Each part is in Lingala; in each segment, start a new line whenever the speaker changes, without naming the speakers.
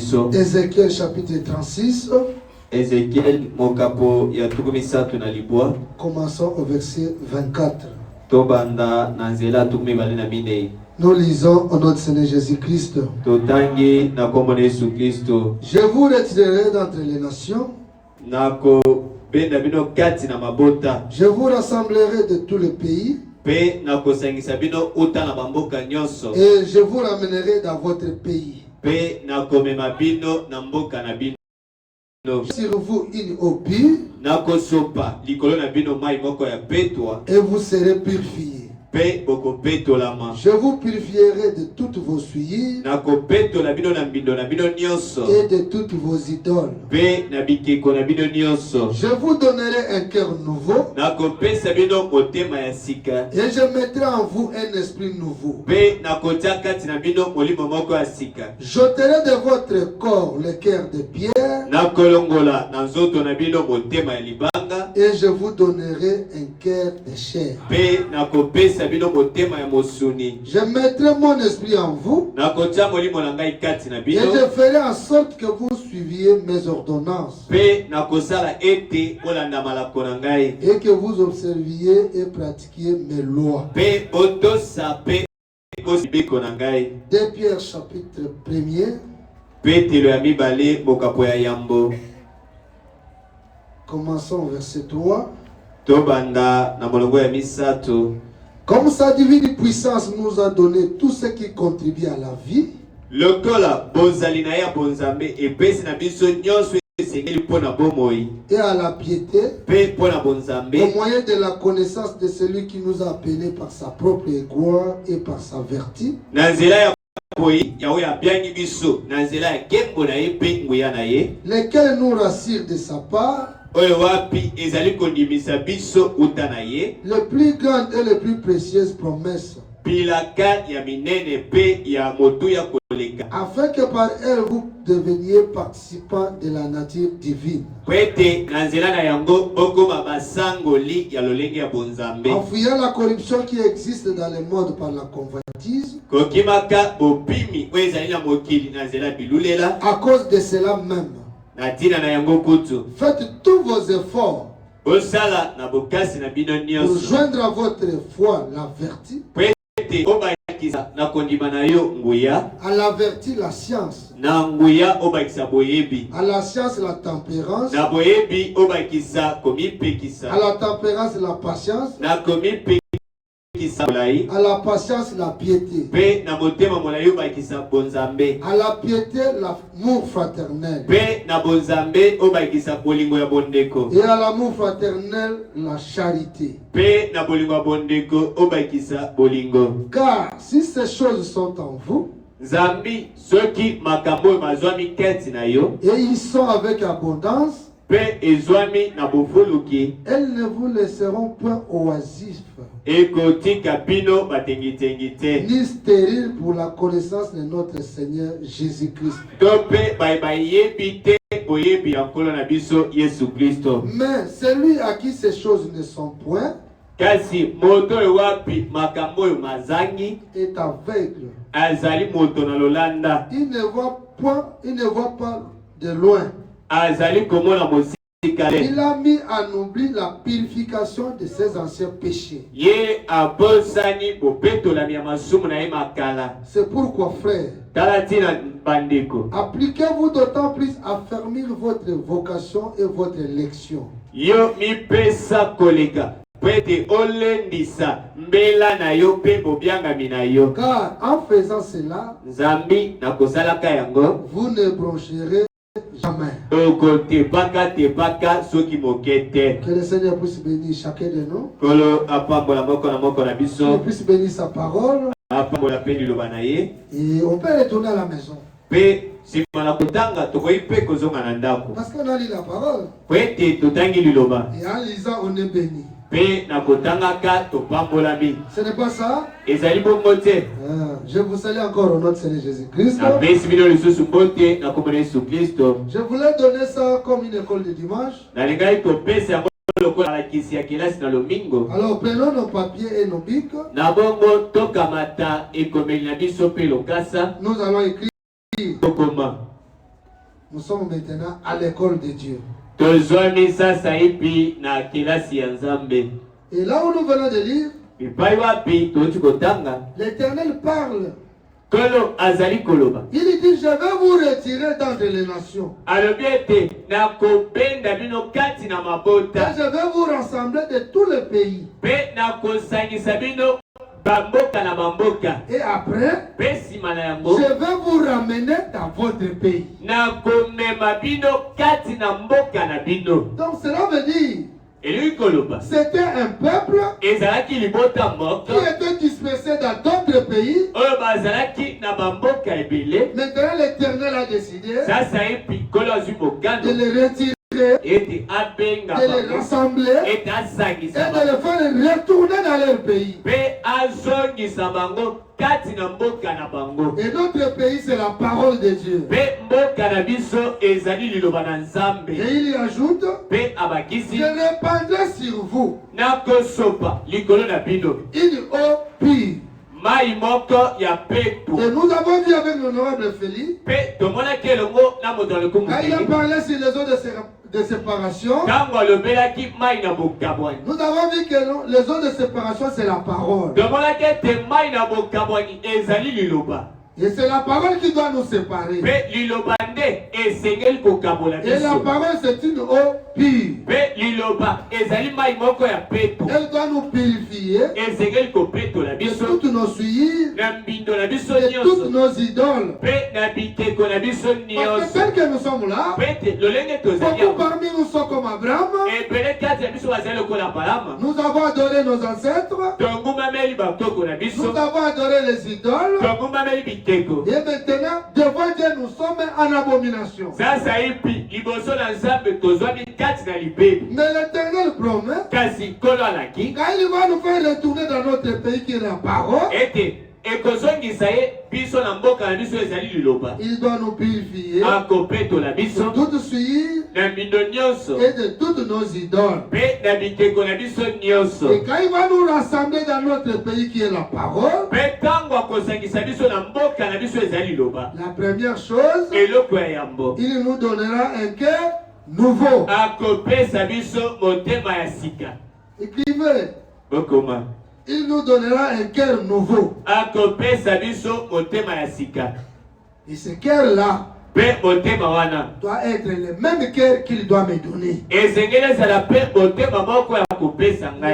biso.
Ézéchiel chapitre 36.
Ézéchiel mokapo ya tukumisatu na libwa.
Commençons au verset 24.
Tobanda na nzela tukumi bale na minei.
Nous lisons au nom de Seigneur Jésus-Christ.
Totangi na kombo na Yesu Kristo.
Je vous retirerai d'entre les nations.
Nako benda bino kati na mabota.
Je vous rassemblerai de tous les pays.
Pe nako sangisa bino uta na bamboka nyonso.
Et je vous ramènerai dans votre pays.
Pe nako mema bino na mboka na bino.
Sur vous une eau pure.
Nako sopa likolo na bino mai moko ya petwa.
Et vous serez purifiés.
Pe boko peto la ma.
Je vous purifierai de toutes vos souillures.
Nako peto na bino na mbindo na bino nyonso.
Et de toutes vos idoles.
Pe na bikeko na bino nyonso.
Je vous donnerai un cœur nouveau.
Nako pesa bino motema ya sika.
Et je mettrai en vous un esprit nouveau.
Pe nako tia kati na bino molimo moko ya sika.
J'ôterai de votre corps le cœur de pierre.
Nako longola na nzoto na bino motema ya libanga.
Et je vous donnerai un cœur de chair.
Pe nako pesa bino motema ya mosuni.
Je mettrai mon esprit en vous.
Nako tia molimo na ngai kati na
Et
bino.
je ferai en sorte que vous suiviez mes ordonnances.
Pe nako sala ete olanda malako na ngai.
Et que vous observiez et pratiquiez mes lois.
Pe otosa pe kosibeko na ngai.
2 Pierre chapitre 1er.
Petelo ya mibale mokapo ya yambo.
Commençons au verset 3.
Tobanda na molongo ya misato.
Comme sa divine puissance nous a donné tout ce qui contribue à la vie.
Lokola bozali na ya bonzambe epesi na biso nyonso esengeli pona bomoi.
Et à la piété.
Pe pona bonzambe.
Au moyen de la connaissance de celui qui nous a appelés par sa propre gloire et par sa vertu.
Na nzela ya boyi ya oya biangi biso na nzela ya kembo na ye pe nguya na ye.
Lesquels nous rassurent de sa part.
Oyo wapi ezali kondimisa biso uta na ye.
Les plus grandes et les plus précieuses promesses.
Pilaka ya minene pe ya motu ya koleka.
Afin que par elles vous deveniez participants de la nature divine.
Kwete na nzela na yango bokoma basangoli ya lolenge ya bonzambe.
En fuyant la corruption qui existe dans le monde par la convoitise.
Kokimaka bopimi oyo ezali na mokili na nzela bilulela.
À cause de cela même. Faites tous vos efforts
pour
joindre à votre foi la vertu, à la vertu la science, à la science la tempérance, à la tempérance la patience, à la patience la piété, à la piété l'amour fraternel, et à l'amour fraternel la charité. Car si ces choses sont en vous, et ils sont avec abondance, elles ne vous laisseront point oisifs, ni stériles pour la connaissance de notre Seigneur Jésus-Christ. Mais celui à qui ces choses ne sont point est aveugle. Il ne voit pas de loin. Il a mis en oubli la purification de ses anciens péchés. C'est pourquoi, frère, appliquez-vous d'autant plus à affermir votre vocation et votre élection. Car en faisant cela, vous ne broncherez jamais. Que le Seigneur puisse bénir chacun de nous. Qu'il puisse bénir sa parole. Et on peut retourner à la maison. Parce qu'on a lu la parole. Et en lisant, on est béni. Ce n'est pas ça? Je vous salue encore au nom de Seigneur Jésus-Christ. Je voulais donner ça comme une école de dimanche. Alors prenons nos papiers et nos bics. Nous allons écrire Nous sommes maintenant à l'école de Dieu. Et là où nous venons de lire, l'Éternel parle. Il dit, je vais vous retirer d'entre les nations. Et je vais vous rassembler de tous les pays. Et après, je vais vous ramener dans votre pays. Donc cela veut dire, c'était un peuple qui était dispersé dans d'autres pays. Maintenant l'Éternel a décidé de les retirer, de les rassembler et de les faire retourner dans leur pays. Et notre pays, c'est la parole de Dieu. Et il y ajoute, je répandrai sur vous une eau pure. Et nous avons vu avec l'honorable Félix, quand il a parlé sur les eaux de séparation, nous avons vu que les eaux de séparation, c'est la parole. Et c'est la parole qui doit nous séparer. Et la parole, c'est une eau pure. Elle doit nous purifier de toutes nos souillures, de toutes nos idoles. Parce que tel que nous sommes là, beaucoup parmi nous sont comme Abraham. Nous avons adoré nos ancêtres. Nous avons adoré les idoles. Et maintenant, devant Dieu, nous sommes en abomination. Mais l'Éternel promet, quand il va nous faire retourner dans notre pays qui est la parole, il doit nous purifier de toute souillure et de toutes nos idoles. Et quand il va nous rassembler dans notre pays qui est la parole, la première chose, il nous donnera un cœur nouveau. Écrivez. Il nous donnera un cœur nouveau. Et ce cœur-là doit être le même cœur qu'il doit me donner. Le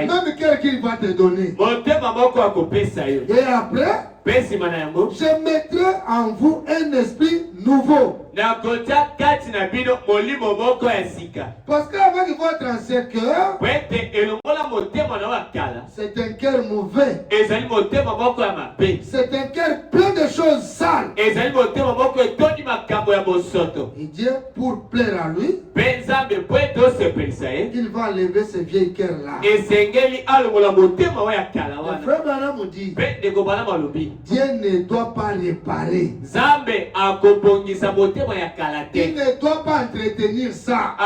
même cœur qu'il va te donner. Et après, je mettrai en vous un esprit nouveau. Parce qu'avec votre ancien cœur, c'est un cœur mauvais. C'est un cœur plein de choses sales. Et Dieu, pour plaire à lui, il va enlever ce vieil cœur-là. Le frère Branham dit, Dieu ne doit pas réparer. Il ne doit pas entretenir ça.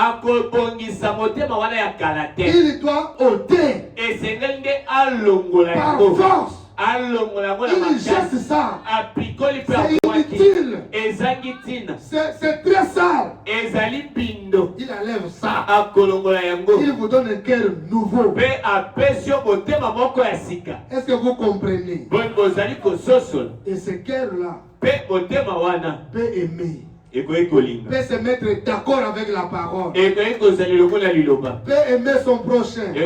Il doit ôter par force. Il jette ça. C'est inutile. C'est très sale. Il enlève ça. Il vous donne un cœur nouveau. Est-ce que vous comprenez? Et ce cœur-là peut aimer. Peut se mettre d'accord avec la parole. Peut aimer son prochain. Peut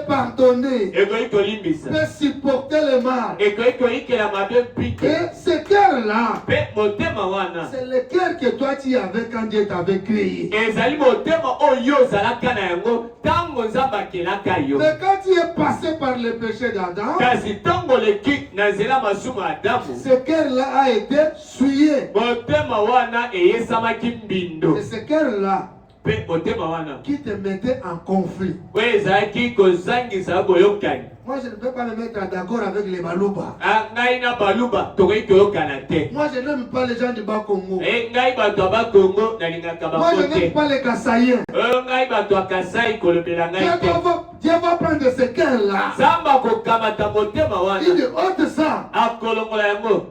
pardonner. Peut supporter le mal. Et ce cœur-là, c'est le cœur que toi tu avais quand Dieu t'avait créé. Mais quand tu es passé par le péché d'Adam, ce cœur-là a été souillé. Et ce cœur-là qui te mettait en conflit. Moi, je ne peux pas me mettre d'accord avec les Baluba. Moi, je n'aime pas les gens du Bas-Congo. Moi, je n'aime pas les Kassaïens. Dieu va prendre ce cœur-là. Il ôte ça.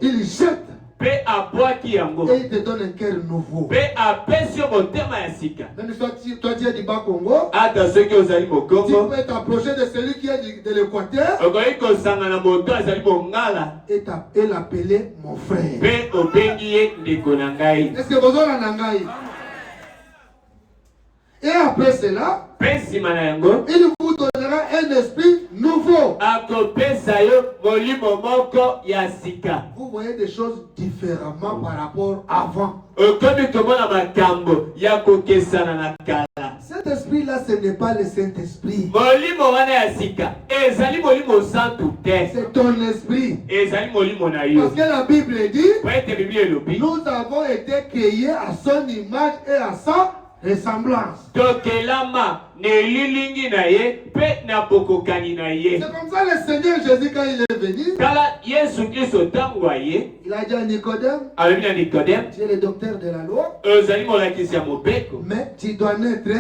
Il jette. Pe abwaki yango.
Et il te donne un cœur nouveau.
Pe apesio motema ya sika.
Même si toi tu es du bas Congo,
Ata soki ozali
tu
mokongo.
peux t'approcher de celui qui est de l'Équateur
Okoki kosangana moto azali mongala.
et l'appeler mon frère.
Pe obengi ye ndeko na ngai.
Est-ce que vous avez un et après cela,
Pe nsima na yango.
il vous donnera un esprit nouveau.
Akopesa yo molimo moko ya sika.
Vous voyez des choses différemment par rapport à avant.
Okomi komona makambo ya kokesana na kala.
Cet esprit-là, ce n'est pas le Saint-Esprit.
Molimo wana ya sika ezali molimo santu te.
C'est ton esprit.
Ezali molimo na yo.
Parce que la Bible dit,
Poete Biblia elobi.
nous avons été créés à son image et à sa ressemblance.
Tokelama ne lilingi na ye pe na bokokani na ye.
C'est comme ça le Seigneur Jésus, quand il est venu,
Tala Yesu Kristo tangu aye.
il a dit à Nicodème,
Alobi na Nikodem.
tu es le docteur de la loi,
Ozali molakisi ya mobeko.
mais tu dois naître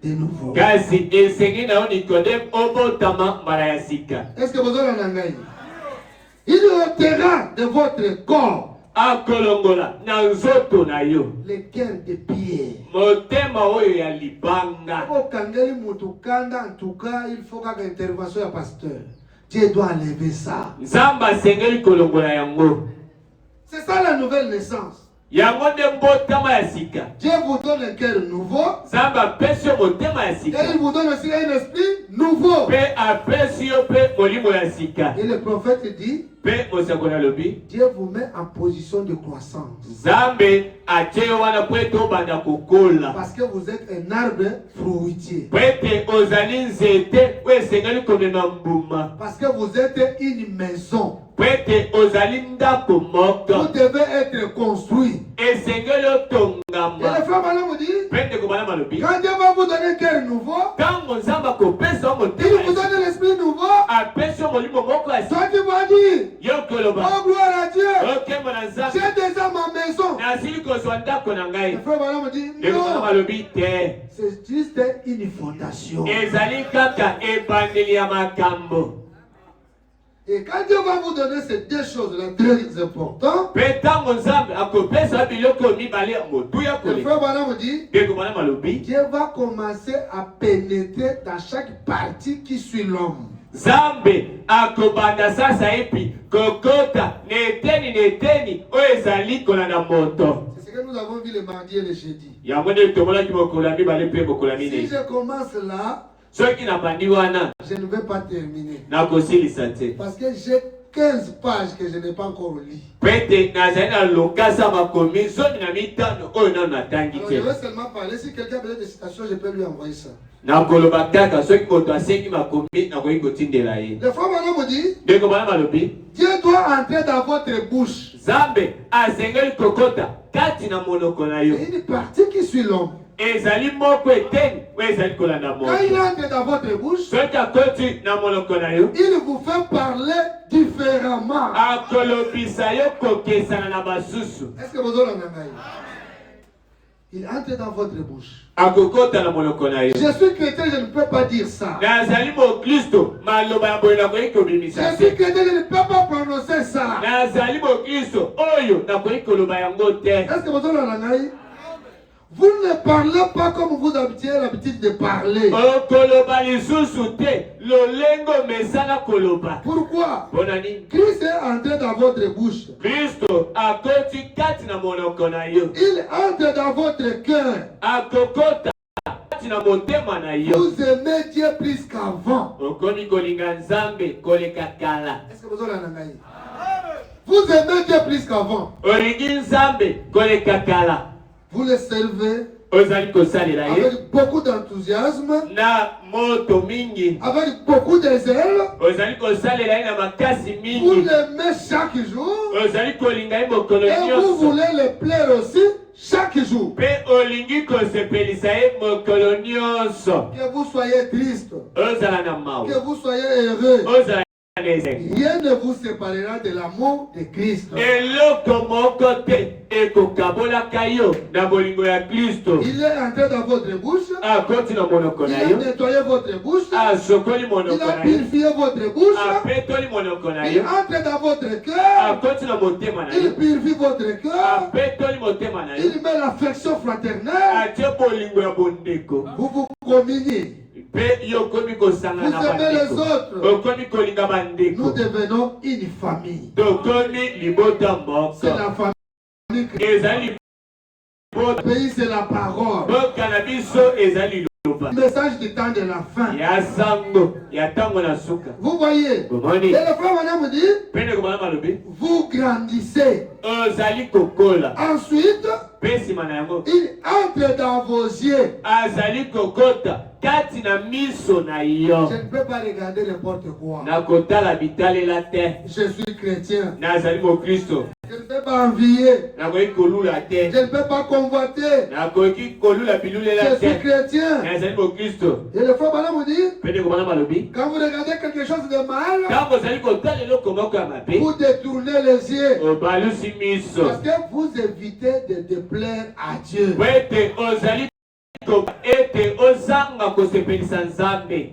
de nouveau.
Kasi esengi na yo Nikodem obotama mbala ya sika.
Est-ce que vous avez un engagement? Il ôtera de votre corps
Akolongola na nzoto na yo
les cœurs de pierre.
motema oyo ya libanga.
Au Kangeli Mutukanda, en tout cas, il faut qu'à l'intervention du pasteur. Dieu doit enlever ça.
Nzamba sengeli kolongola yango.
C'est ça la nouvelle naissance.
Yango nde mbotama ya sika.
Dieu vous donne un cœur nouveau.
Nzamba apesi yo motema ya
Et
sika.
il vous donne aussi un esprit nouveau.
Pe apesi yo pe molimo ya sika.
Et le prophète dit,
Pe mosakoli alobi.
Dieu vous met en position de croissance.
Nzambe atie yo wana po ete obanda kokola.
Parce que vous êtes un arbre fruitier.
Po ete ozali nzete oyo esengeli komema mbuma.
Parce que vous êtes une maison.
Po ete ozali ndako moko.
Vous devez être construit.
Esengeli
Et
otongama.
le frère Malam vous dit,
Pe ndeko bana malobi.
quand Dieu va vous donner un cœur nouveau,
Tango nzamba kopesa yo
il
motema
vous
ya sika.
donne l'esprit nouveau.
Apesi yo molimo moko ya sika.
Toi tu vas dire,
Yo koloba.
oh gloire à Dieu,
Okembo na nzambe.
j'ai déjà ma maison.
Nasili kozwa ndako na
Le
ngai.
frère Malam me dit,
Ndeko bana
non,
malobi te.
c'est juste une fondation.
Ezali kaka ebandeli ya makambo.
Et quand Dieu va vous donner ces deux choses-là très importantes,
Pe tango nzambe akopesa biloko mibale ya motuya
le
koleka.
frère Malam me dit,
Ndeko bana malobi.
Dieu va commencer à pénétrer dans chaque partie qui suit l'homme.
Nzambe akobanda sasa epi kokota neteni oyo ezali kolanda moto.
C'est ce que nous avons vu le mardi et le jeudi.
Yango nde tomonaki mokolo ya mibale mpe mokolo ya
Si
minei.
je commence là,
Soki nabandi wana
je ne vais pas terminer.
nakosilisa te.
Parce que j'ai 15 pages que je n'ai pas encore lues.
Pete nazali na lokasa makomi 15 oyo nano natangi
Alors je
te.
vais seulement parler. Si quelqu'un a besoin de citations, je peux lui envoyer ça.
Nakoloba kaka soki moto asengi makomi nakoki kotindela ye.
Le frère Malam me dit,
Ndeko bana malobi.
Dieu doit entrer dans votre bouche.
Nzambe asengeli kokota kati na monoko na yo.
Et une partie qui suit l'homme.
Ezali moko eteni oyo ezali kolanda
Quand il
moto.
entre dans votre bouche,
Soki akoti na monoko na yo
il vous fait parler différemment.
akolobisa yo kokesana na basusu.
Est-ce que vous avez un il entre dans votre bouche.
Akokota na monoko na yo.
Je suis chrétien, je ne peux pas dire ça.
Nazali mokristo maloba ya boye nakoki
Je
kobimisa
suis
te.
chrétien, je ne peux pas prononcer ça.
Nazali mokristo oyo nakoki koloba yango te.
Est-ce que vous avez un vous ne parlez pas comme vous avez l'habitude de parler.
Okoloba lisusu te lolengo mesana koloba.
Pourquoi?
Bonani.
Christ est entré dans votre bouche.
Kristo akoti kati na monoko na yo.
Il entre dans votre cœur.
Akokota kati na motema na yo.
Vous aimez Dieu plus qu'avant.
Okomi kolinga nzambe koleka kala.
Est-ce que vous avez un vous aimez Dieu plus qu'avant.
Olingi nzambe koleka kala.
Vous le servez
Ozali kosalela ye.
avec beaucoup d'enthousiasme,
Na moto mingi.
avec beaucoup de zèle.
Ozali kosalela ye na makasi
Vous
mingi.
l'aimez chaque jour.
Ozali kolinga ye mokolo
Et vous
nyonso.
voulez le plaire aussi chaque jour.
Pe olingi kosepelisa ye mokolo nyonso.
Que vous soyez triste,
Ozala na mawa.
que vous soyez heureux.
Ozala na ezeki.
Rien ne vous séparera de l'amour de Christ. Il est entré dans votre bouche. Il a nettoyé votre bouche. Il a purifié votre bouche. Il entre dans votre cœur. Il purifie votre cœur. Il met l'affection fraternelle. Vous vous communiez. Vous aimez les autres. Nous devenons une famille. C'est la famille. Le pays, c'est la parole. Le message du temps de la fin. Vous voyez, et le frère Madame me dit, vous grandissez. Ensuite, il entre dans vos yeux. Je ne peux pas regarder n'importe quoi. Je suis chrétien. Je ne peux pas envier. Je ne peux pas convoiter. Je suis chrétien. Et le frère Madame me dit, quand vous regardez quelque chose de mal, vous détournez les yeux. Parce que vous évitez de déplaire à Dieu.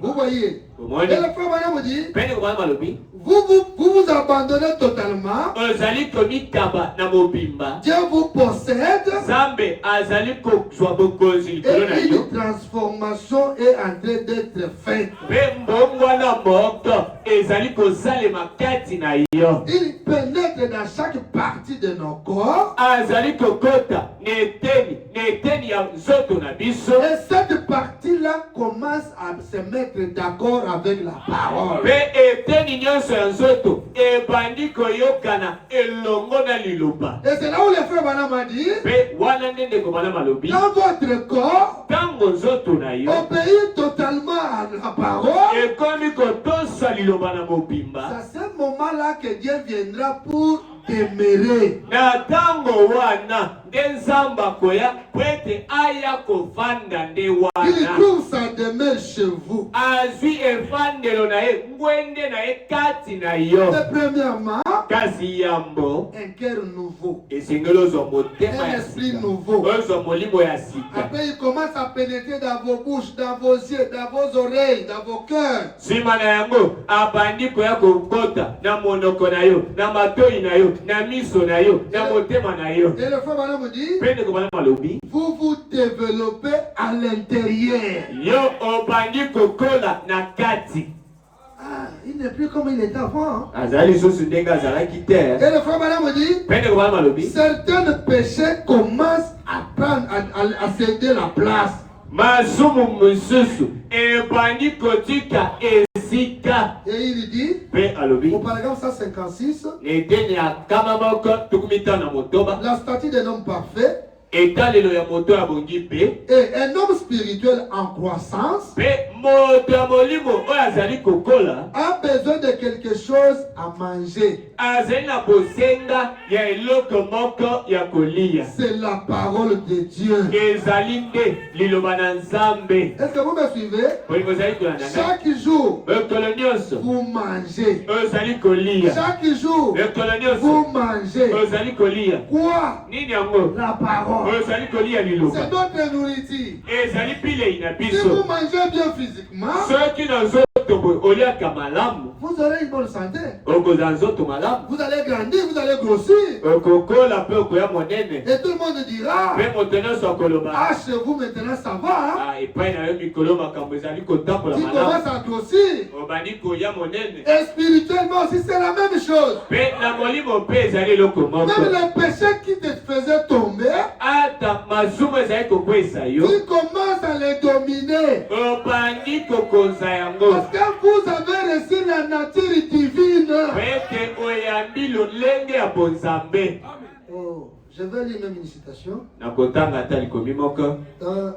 Vous voyez, et le frère Madame me dit, vous abandonnez totalement. Dieu vous possède. Et une transformation est en train d'être faite. Il pénètre dans chaque partie de nos corps. Et cette partie-là commence à se mettre d'accord avec la parole. Et c'est là où le frère Branham a dit, dans votre corps, obéit totalement à la parole. C'est à ce moment-là que Dieu viendra pour demeurer. Il trouve sa demeure chez vous. Premièrement, un cœur nouveau, un esprit nouveau. Après, il commence à pénétrer dans vos bouches, dans vos yeux, dans vos oreilles, dans vos cœurs. Et le frère Madame me dit, vous vous développez à l'intérieur. Il n'est plus comme il était avant. Et le frère Madame me dit, certains péchés commencent à prendre, à céder la place. Et il dit, au paragraphe 156, la statue d'un homme parfait et un homme spirituel en croissance a besoin de quelque chose à manger. C'est la parole de Dieu. Est-ce que vous me suivez? Chaque jour, vous mangez. Chaque jour, vous mangez. Quoi? La parole. C'est notre nourriture. Si vous mangez bien physiquement, vous aurez une bonne santé. Vous allez grandir, vous allez grossir. Et tout le monde dira, ah, chez vous maintenant ça va. Tu commences à grossir. Et spirituellement aussi c'est la même chose. Même les péchés qui te faisaient tomber, tu commences à les dominer. Parce que vous avez reçu la nature divine. Oh, je vais lire même une citation. Dans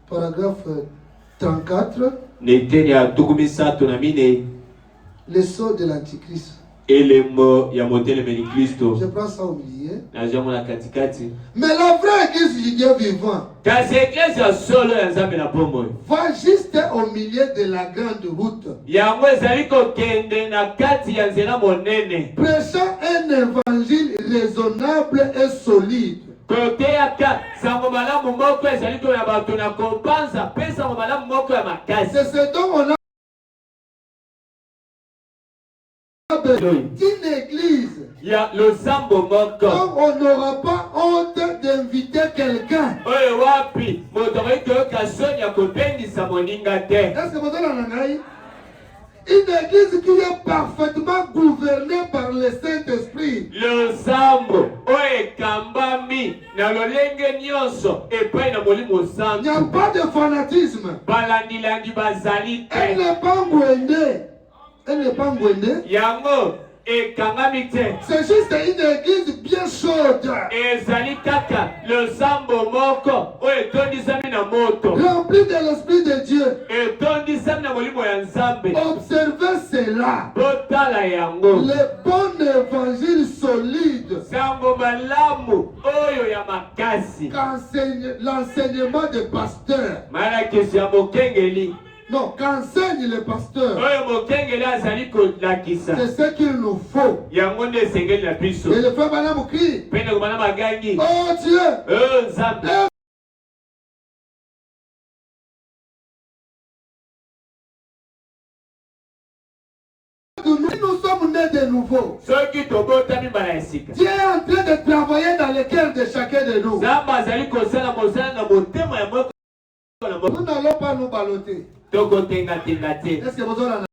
paragraphe 34. Le sceau de l'Antichrist.
elembo ya motelemi Kristo.
Je prends ça au milieu.
Nazomona katikati.
Mais la vraie église du Dieu vivant
Kasi eklezia solo ya Nzambe na bomoi
va juste au milieu de la grande route.
yango ezali kokende na kati ya nzela monene.
Prêchant un évangile raisonnable et solide.
Koteaka sango malamu moko ezali to ya bato na kopanza pe sango malamu moko ya makasi.
C'est ce dont on a une église.
Il y a le sambo moko.
Donc on n'aura pas honte d'inviter quelqu'un.
Oye wapi motori toyoka soni ya kopendisa moninga te.
Est-ce que vous avez l'anangaï? Une église qui est parfaitement gouvernée par le Saint-Esprit.
Le sambo oye kambami na lolenge nyonso epai na molimo santo.
Il n'y a pas de fanatisme.
Balandilandi bazali te.
Elle n'est pas ngwende. Elle n'est pas ngwende.
Yango ekangami te.
C'est juste une église bien chaude.
Ezali kaka le sambo moko oyo etondisami na moto.
Remplie de l'Esprit de Dieu.
Etondisami na molimo ya Nzambe.
Observez cela.
Botala yango.
Le bon évangile solide.
Sango malamu oyo ya makasi.
L'enseignement des pasteurs.
Malakisi ya mokengeli.
Non, qu'enseigne le pasteur.
C'est
ce qu'il nous faut.
Et
le frère Banam crie. Oh Dieu. Nous sommes nés de nouveau. Dieu est en train de travailler dans le cœur de chacun de nous. Nous n'allons pas nous balloter. Est-ce que vous avez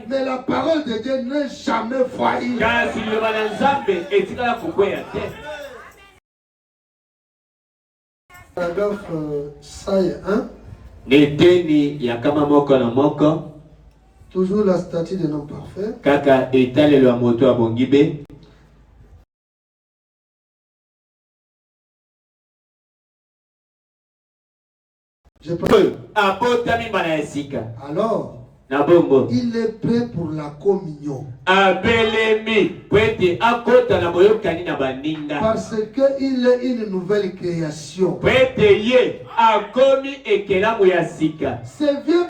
mais la parole de Dieu n'est jamais faillie. Paragraphe 101. Toujours la statue de non parfait.
Kaka etale lo moto abongibe.
Je peux.
Alors,
il est prêt pour la communion.
Parce
qu'il est une nouvelle création. C'est vieux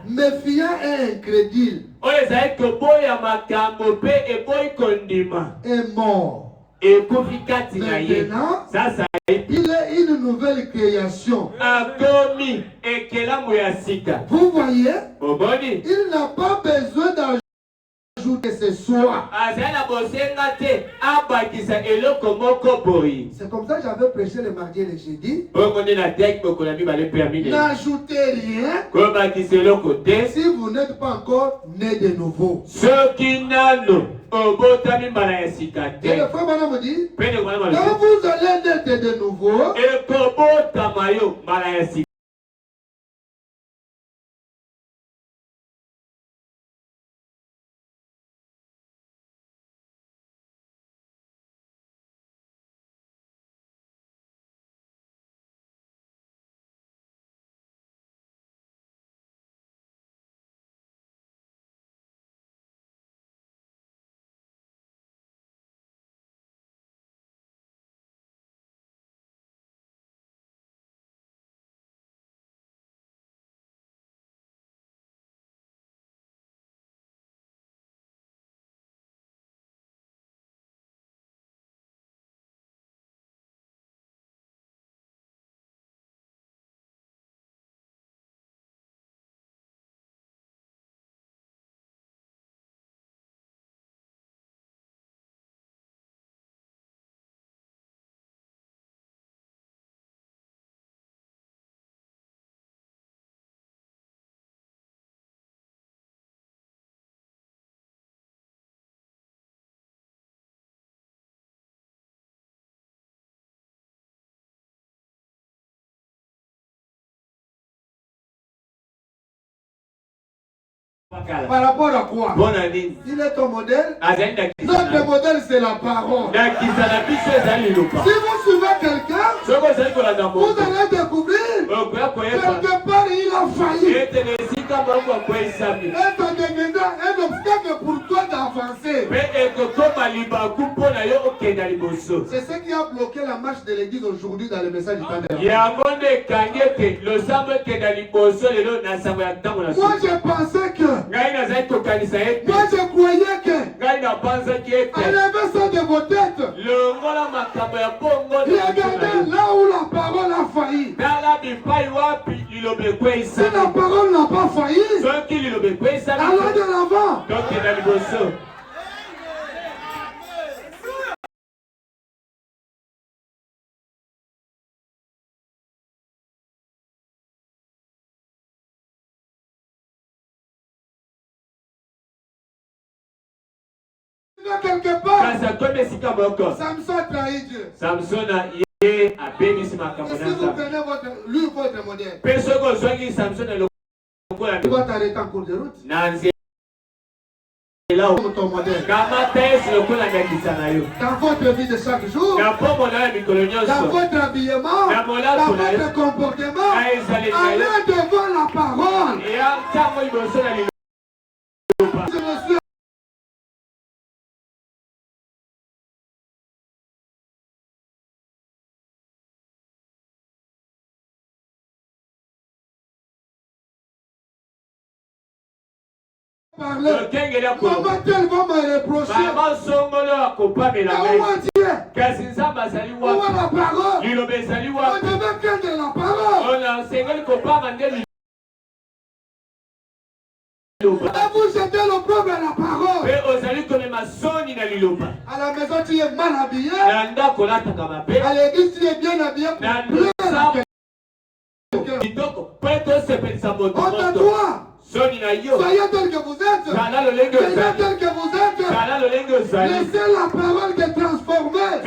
méfiant et incrédule est mort. Maintenant, il est une nouvelle création. Vous voyez, il n'a pas besoin d'ajouter ce soir. C'est comme ça que j'avais prêché le mardi et le jeudi. N'ajoutez rien si vous n'êtes pas encore né de nouveau. Et le frère Bana me dit, quand vous allez naître de nouveau, Par rapport à quoi? Il est ton modèle. Notre modèle, c'est la parole. Si vous suivez quelqu'un, vous allez découvrir quelque part il a failli. Et ça deviendra un obstacle pour toi d'avancer. C'est ce qui a bloqué la marche de l'église aujourd'hui dans le message du temps. Moi, je pensais que moi je croyais que enlevez ça de vos têtes. Regardez là où la parole a failli. Si la parole n'a pas failli, allons de l'avant. Quelque part, Samson a trahi Dieu.
Samson a béni ma
si vous prenez votre modèle, tu vas t'arrêter en cours de route. Ton modèle. Dans votre vie de chaque jour, dans votre habillement, dans votre comportement, allez devant la parole. Je me suis parler. Maman tel va me reprocher. Où est la parole? On devait prendre la parole. Vous jetez l'opprobre à la parole. À la maison tu es mal habillé. À l'église tu es bien habillé. Honte à toi. Soyez tel que vous êtes. Soyez tel que vous êtes. Laissez la parole te transformer.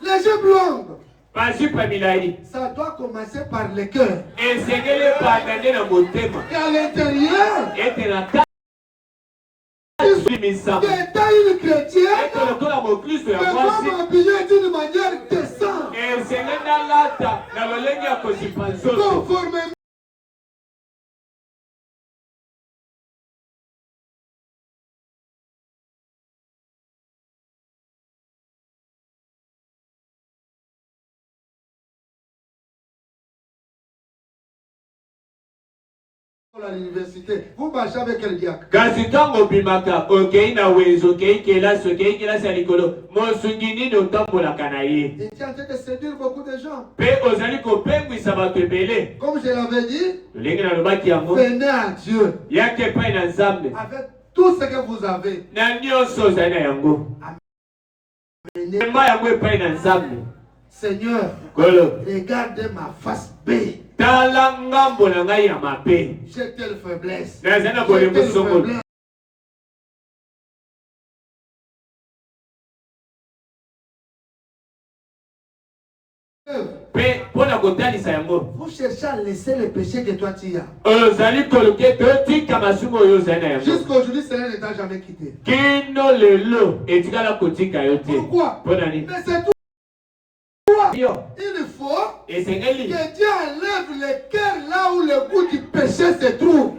Les yeux blonds. Ça doit commencer par le cœur. Et à l'intérieur, d'état une chrétienne, de voir m'habiller d'une manière décente. Conformément. À l'université, vous marchez avec quel diacre? Et tu es en train de séduire beaucoup de gens. Comme je l'avais dit, venez à Dieu avec tout ce que vous avez. Seigneur, regarde ma face B. J'ai telle faiblesse. J'ai telle faiblesse. Vous cherchez à laisser les péchés que toi tu as. Jusqu'aujourd'hui, cela ne t'a jamais quitté. Pourquoi? Mais c'est tout. Il faut que Dieu enlève le cœur là où le goût du péché se trouve.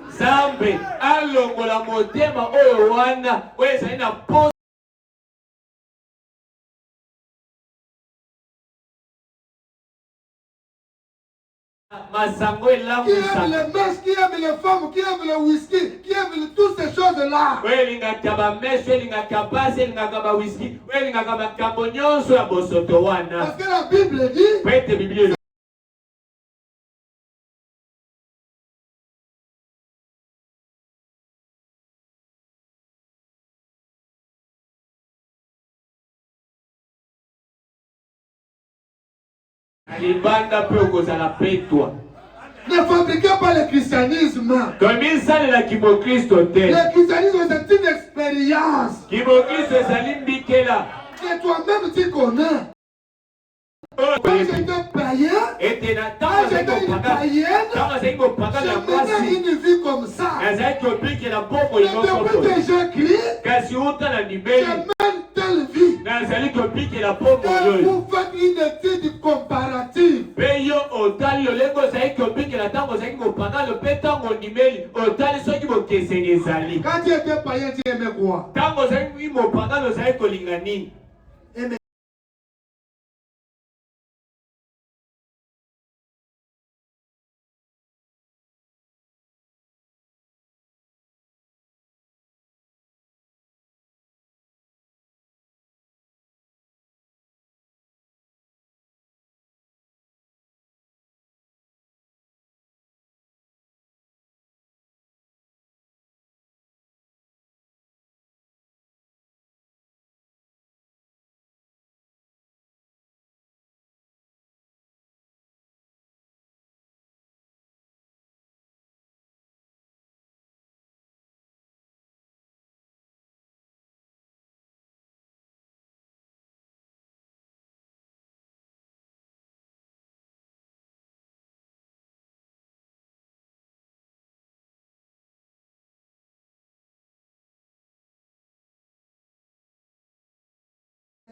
Qui aime les mèches, qui aime les femmes, qui aime le whisky, qui aime toutes ces choses-là. Parce que la Bible dit, ne fabriquez pas le christianisme. Le christianisme, c'est une expérience que toi-même tu connais. Quand j'étais païen, quand j'étais une païenne, je menais une vie comme ça. Mais depuis que je crie, je mène telle vie. Et vous faites une étude comparative. Quand tu étais païen, tu aimais quoi?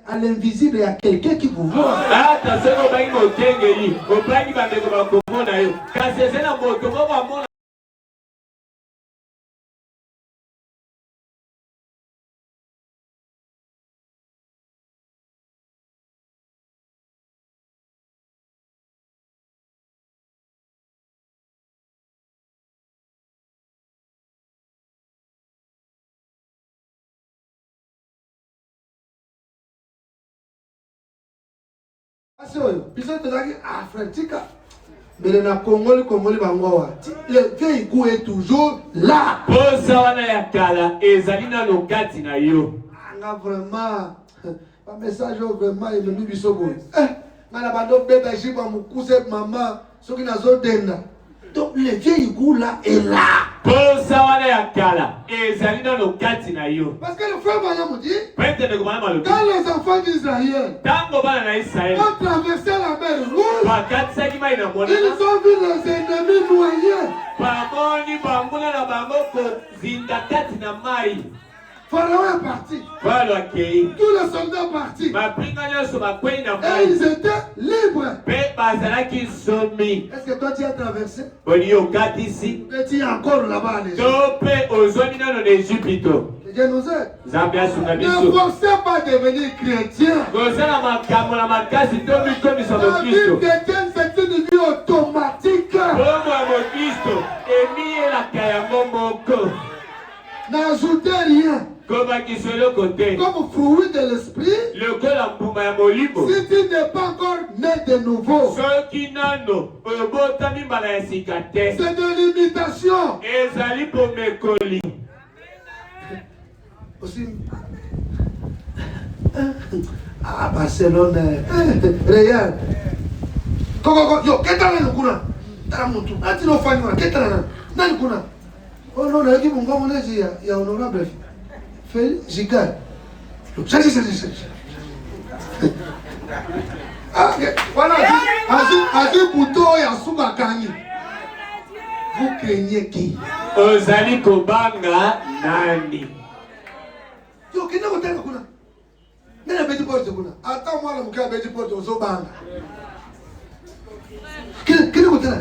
À l'invisible, il y a quelqu'un qui vous voit. Ah, frère, mais le vieil goût est toujours là. Vraiment, un message vraiment, il me dit bisobo. Donc le vieil goût là est là. Parce que le frère Maria me dit, quand les enfants d'Israël ont traversé la mer Rouge, ils ont vu les ennemis noyés. Pharaon est parti. Tous les soldats sont partis. Et ils étaient libres. Est-ce que toi tu as traversé? Et tu es encore là-bas. Dieu nous aide. Ne forcez pas devenir chrétien. La vie chrétienne, c'est une vie automatique. N'ajoutez rien. Comme fruit de l'esprit, si tu n'es pas encore né de nouveau, c'est de l'imitation. Aussi, ah, Barcelone, Real. Yo, qu'est-ce que oh non, il y a honorable. Félix, j'y gagne. Voilà, vous craignez qui?
Ozali Kobanga Nani.
Yo, qui n'a pas de kuna? N'a pas de porte kuna. Attends moi le muka pas de porte au banga. Qui n'a pas de kuna?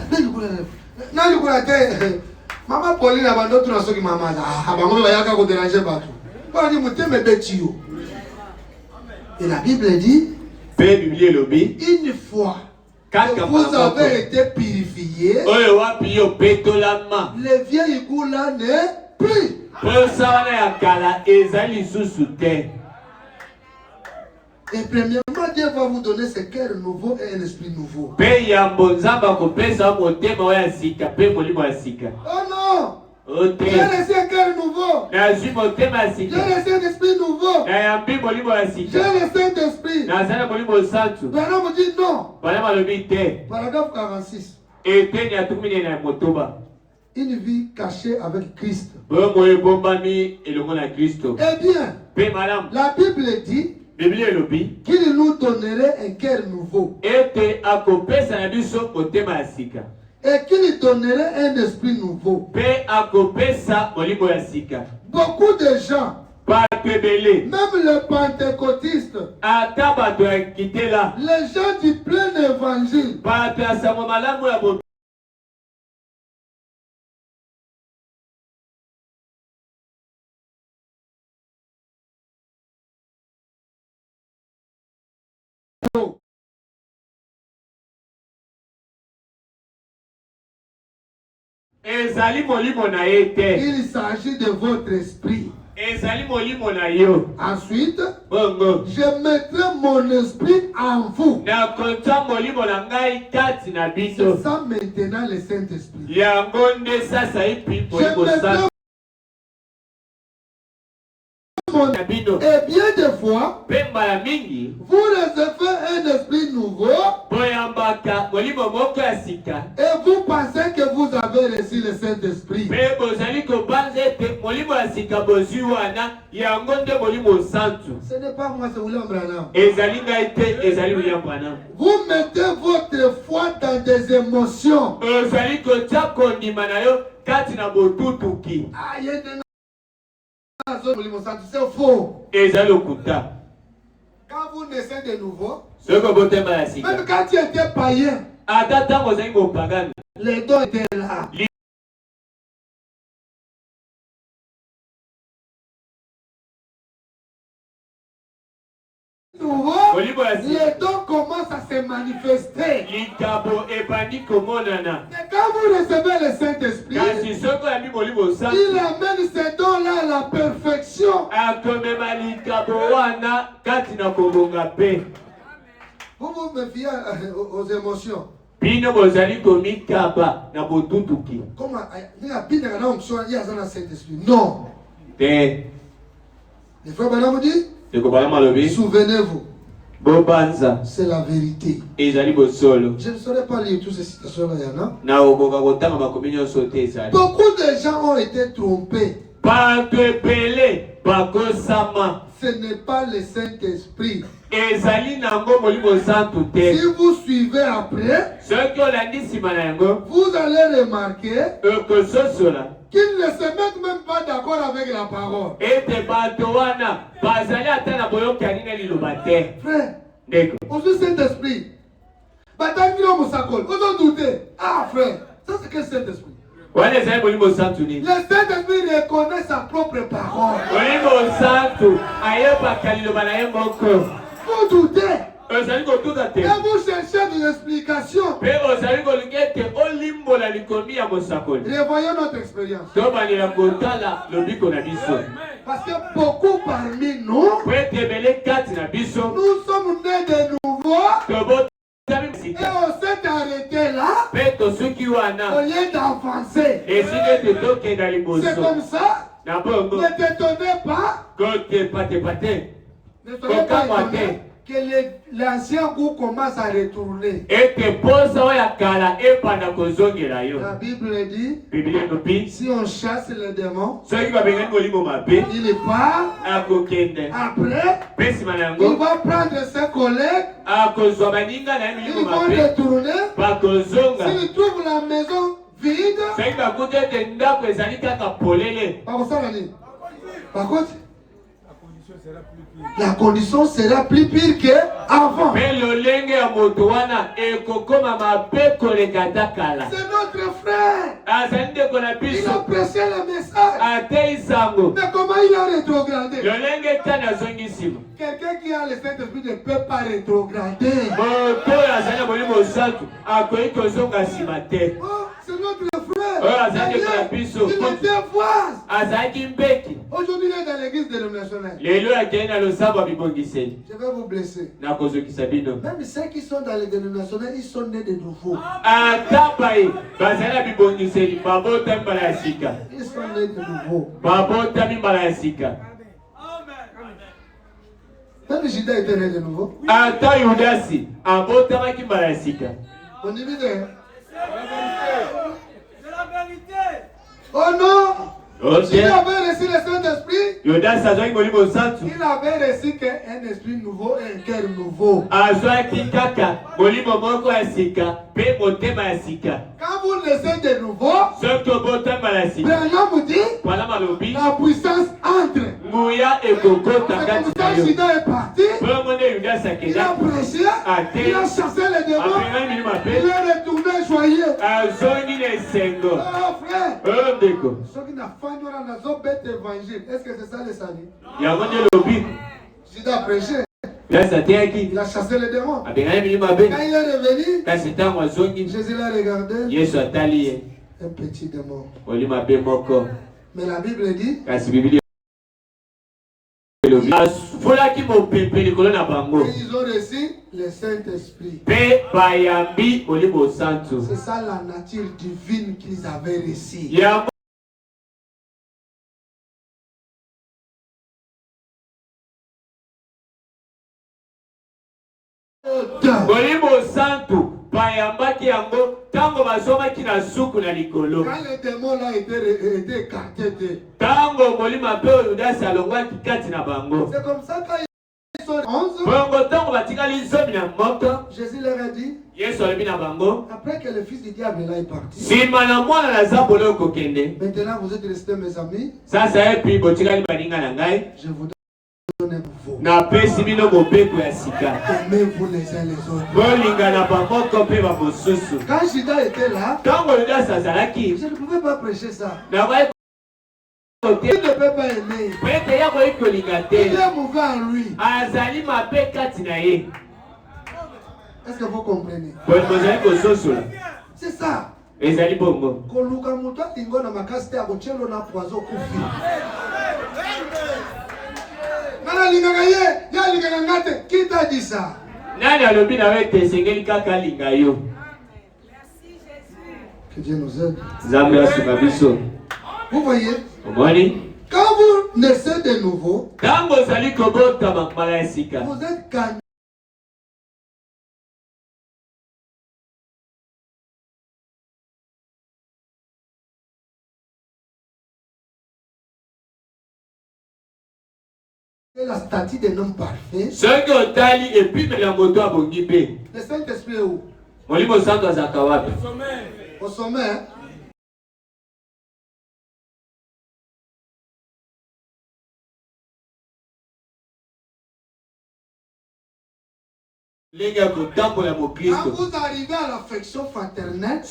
N'a kuna te. Maman Pauline a d'autres na soki maman là. Abango ba yaka ko déranger bato. Ba ni muteme betio. Et la Bible dit, une fois que vous avez été purifié, le vieil goût là n'est plus. Et premièrement, Dieu va vous donner ce cœur nouveau et un esprit nouveau. Oh non! J'ai laissé un cœur nouveau. J'ai laissé un esprit nouveau. J'ai laissé un esprit. Maintenant, on dit non. Paragraphe 46. Une vie cachée avec Christ. Eh bien, la Bible dit qu'il nous donnerait un cœur nouveau. Et qu'il donnerait un esprit nouveau. Beaucoup de gens, même les pentecôtistes, les gens du plein évangile, il s'agit de votre esprit. Ensuite, je mettrai mon esprit en vous. C'est ça maintenant le Saint-Esprit. Et bien des fois, vous recevez un esprit nouveau et vous pensez que vous avez reçu le Saint-Esprit. Ce n'est pas moi, c'est William Branham. Vous mettez votre foi dans des émotions. C'est faux. Quand vous naissez de nouveau, même quand tu étais païen, les dons étaient là. Nouveau, les dons commencent à se manifester. Et quand vous recevez le Saint-Esprit, il amène ces dons-là à la perfection. Vous vous méfiez aux émotions. Comment il y a Saint-Esprit? Non. Les frères Bernard vous dit, souvenez-vous. C'est la vérité. Je ne saurais pas lire toutes ces citations-là. Beaucoup de gens ont été trompés. Ce n'est pas le Saint-Esprit. Si vous suivez après, vous allez remarquer qu'ils ne se mettent même pas d'accord avec la parole. Frère, aujourd'hui Saint-Esprit, vous en doutez. Ah frère, ça c'est quel Saint-Esprit? Le Saint-Esprit reconnaît sa propre parole. Vous doutez. Et vous cherchez des explications. Revoyons notre expérience. Parce que beaucoup parmi nous, nous sommes nés de nouveau. Et on s'est arrêté là au lieu d'avancer. C'est comme ça. Ne t'étonnez pas. Ne soyez pas étonné que l'ancien goût commence à retourner. La Bible dit, si on chasse les démons, il part. Après, il va prendre ses collègues. Ils vont retourner. S'il trouve la maison vide, par contre, la condition sera plus pire qu'avant. C'est notre frère. Il a pressé le message. Mais comment il a rétrogradé? Quelqu'un qui a le Saint-Esprit ne peut pas rétrograder. C'est notre frère. Il était voise. Aujourd'hui, il est dans l'église dénominationnelle. Je vais vous blesser. Même ceux qui sont dans les dénominationnels, ils sont nés de nouveau. Ils sont nés de nouveau. Même Judas était né de nouveau. On y vient. C'est la vérité. Oh non. S'il avait reçu le Saint-Esprit, Il avait reçu qu'un esprit nouveau et un cœur nouveau. Quand vous naissez de nouveau, Branham dit la puissance entre. Quand Judas est parti, il a prêché, il a chassé les démons, il est retourné joyeux. Oh frère, ceux qui n'ont pas fait l'évangile, est-ce que c'est ça le salut? Judas a prêché. Il a chassé les démons. Quand il est revenu, Jésus l'a regardé. Un petit démon. Mais la Bible dit ils ont reçu le Saint-Esprit. C'est ça la nature divine qu'ils avaient reçue. Quand les démons là étaient écartés, c'est comme ça qu'ils sont 11. Jésus leur a dit, après que le fils du diable là est parti, maintenant vous êtes restés mes amis, je vous donne un nouveau. Aimez-vous les uns les autres. Quand Judas était là, je ne pouvais pas prêcher ça. Il ne peut pas aimer. Il est mauvais en lui. Est-ce que vous comprenez? C'est ça. Qui t'a dit ça? Que Dieu nous aide. Vous voyez? Quand vous naissez de nouveau, vous êtes gagné. La statue d'un homme parfait. Le Saint-Esprit est où? Au sommet. Quand vous arrivez à l'affection fraternelle,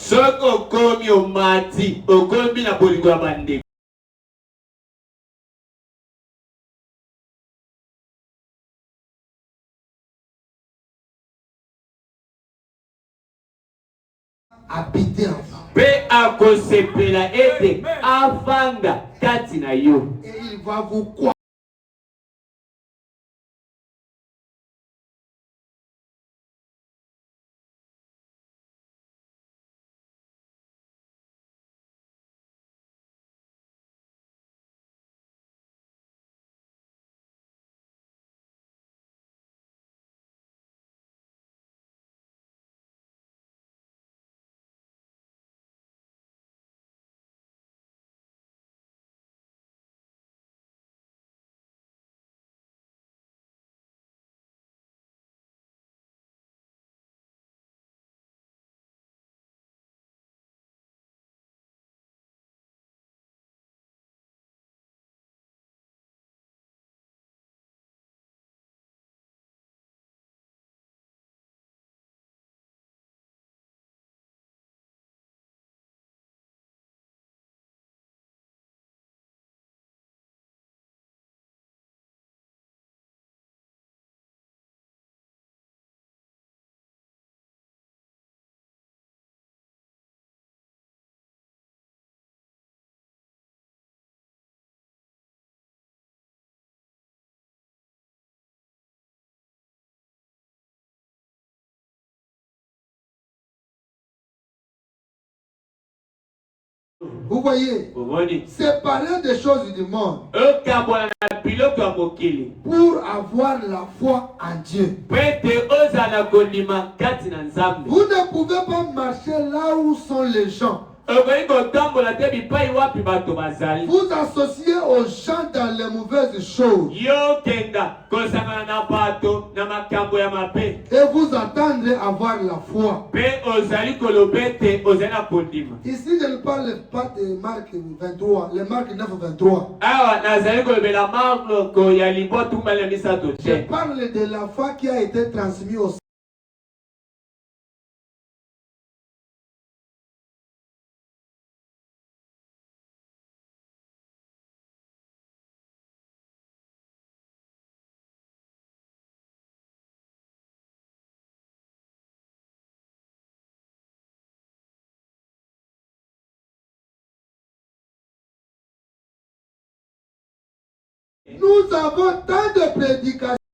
habiter en vous. Et il va vous croire. Vous voyez, séparer des choses du monde pour avoir la foi en Dieu. Vous ne pouvez pas marcher là où sont les gens. Vous associez aux gens dans les mauvaises choses. Et vous attendrez à avoir la foi. Ici, je ne parle pas de Marc 23, les Marc 9, 23. Je parle de la foi qui a été transmise au Nous avons tant de prédications.